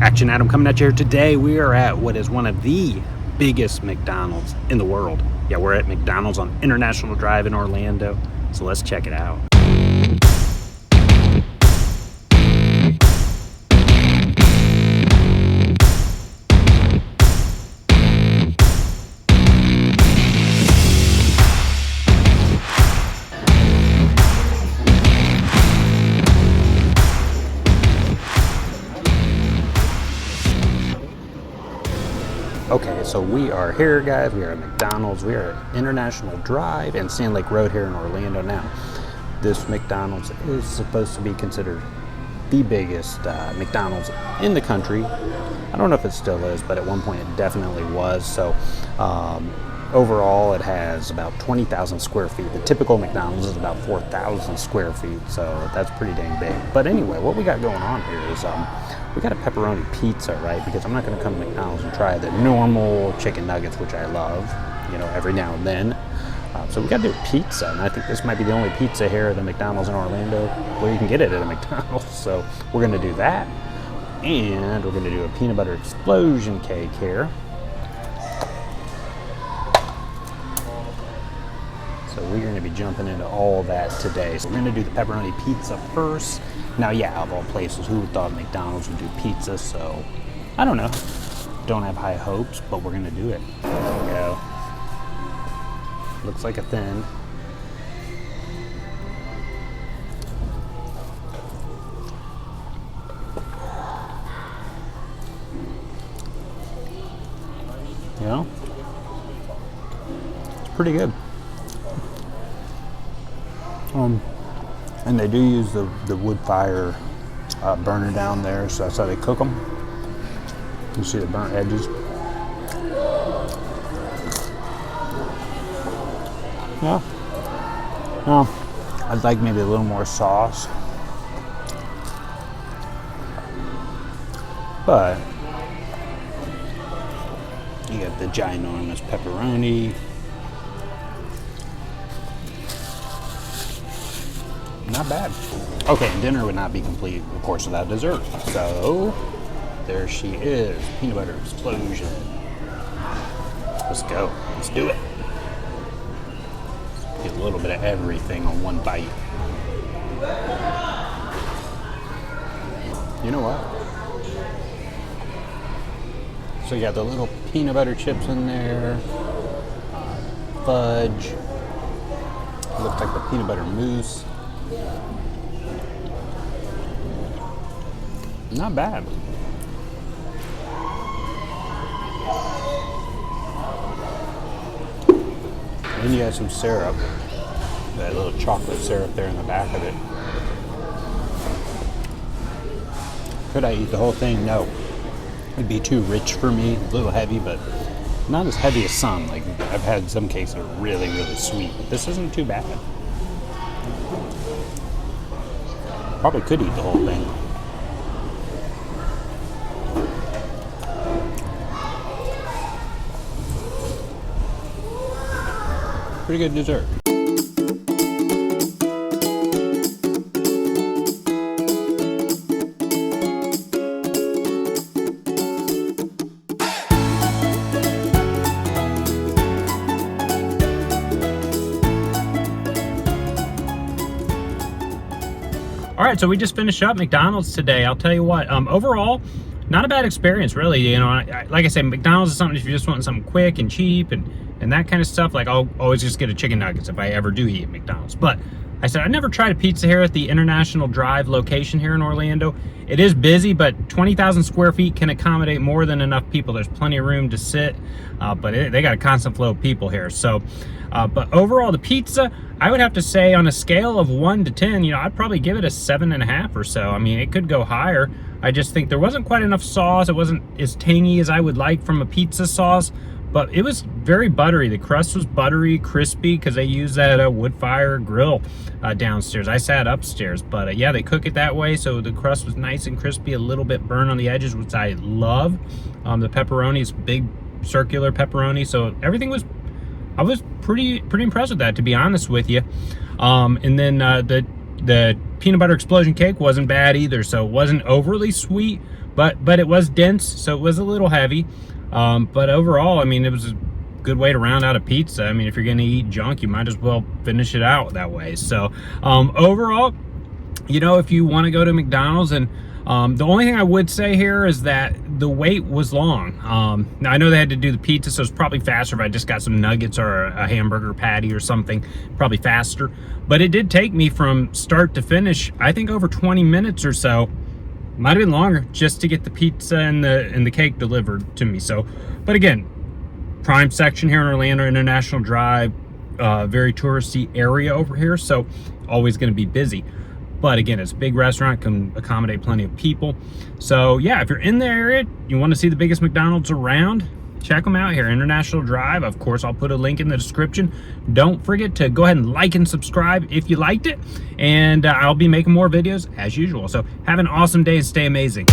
Action Adam coming at you here today. We are at what is one of the biggest McDonald's in the world. Yeah, we're at McDonald's on International Drive in Orlando. So let's check it out. Okay, so we are here, guys. We are at McDonald's. We are at International Drive and Sand Lake Road here in Orlando. Now, this McDonald's is supposed to be considered the biggest McDonald's in the country. I don't know if it still is, but at one point it definitely was. So overall, it has about 20,000 square feet. The typical McDonald's is about 4,000 square feet, so that's pretty dang big. But anyway, what we got going on here is we got a pepperoni pizza, right? Because I'm not going to come to McDonald's and try the normal chicken nuggets, which I love, you know, every now and then. So we got to do a pizza, and I think this might be the only pizza here at a McDonald's in Orlando where you can get it at a McDonald's. So we're going to do that, and we're going to do a peanut butter explosion cake here. So we're going to be jumping into all that today. So we're going to do the pepperoni pizza first. Now, yeah, of all places, who would thought McDonald's would do pizza? So I don't know. Don't have high hopes, but we're going to do it. There we go. Looks like a thin. You know, it's pretty good. And they do use the wood fire burner down there, so that's how they cook them. You see the burnt edges. Yeah. No, I'd like maybe a little more sauce, but you got the ginormous pepperoni. Not bad. Okay, dinner would not be complete, of course, without dessert. So, there she is, peanut butter explosion. Let's go. Let's do it. Get a little bit of everything on one bite. You know what? So you got the little peanut butter chips in there, fudge. Looks like the peanut butter mousse. Not bad. Then you got some syrup. That little chocolate syrup there in the back of it. Could I eat the whole thing? No. It'd be too rich for me. A little heavy, but not as heavy as some. Like, I've had some cakes that are really, really sweet. But this isn't too bad. Probably could eat the whole thing. Pretty good dessert. All right, so we just finished up McDonald's today. I'll tell you what, overall, not a bad experience, really. You know, like I said, McDonald's is something if you're just wanting something quick and cheap and that kind of stuff. Like, I'll always just get a chicken nuggets if I ever do eat at McDonald's. But I said I never tried a pizza here at the International Drive location here in Orlando. It is busy, but 20,000 square feet can accommodate more than enough people. There's plenty of room to sit, but they got a constant flow of people here. So, but overall, the pizza, I would have to say on a scale of 1 to 10, you know, I'd probably give it a 7.5 or so. I mean, it could go higher. I just think there wasn't quite enough sauce. It wasn't as tangy as I would like from a pizza sauce, but it was very buttery. The crust was buttery, crispy, because they use that wood fire grill downstairs. I sat upstairs, but yeah, they cook it that way, so the crust was nice and crispy, a little bit burnt on the edges, which I love. The pepperoni is big, circular pepperoni, so everything was, I was pretty impressed with that, to be honest with you. And then the peanut butter explosion cake wasn't bad either, so it wasn't overly sweet, but it was dense, so it was a little heavy. But overall, I mean, it was a good way to round out a pizza. I mean, if you're gonna eat junk, you might as well finish it out that way. So overall, you know, if you want to go to McDonald's, and the only thing I would say here is that the wait was long. Now I know they had to do the pizza, so it's probably faster if I just got some nuggets or a hamburger patty or something, probably faster. But it did take me from start to finish, I think over 20 minutes or so. Might have been longer just to get the pizza and the cake delivered to me. So, but again, prime section here in Orlando, International Drive, very touristy area over here, so always going to be busy. But again, it's a big restaurant, can accommodate plenty of people. So yeah, if you're in the area, you want to see the biggest McDonald's around, check them out here, International Drive. Of course, I'll put a link in the description. Don't forget to go ahead and like and subscribe if you liked it. And I'll be making more videos as usual. So have an awesome day and stay amazing.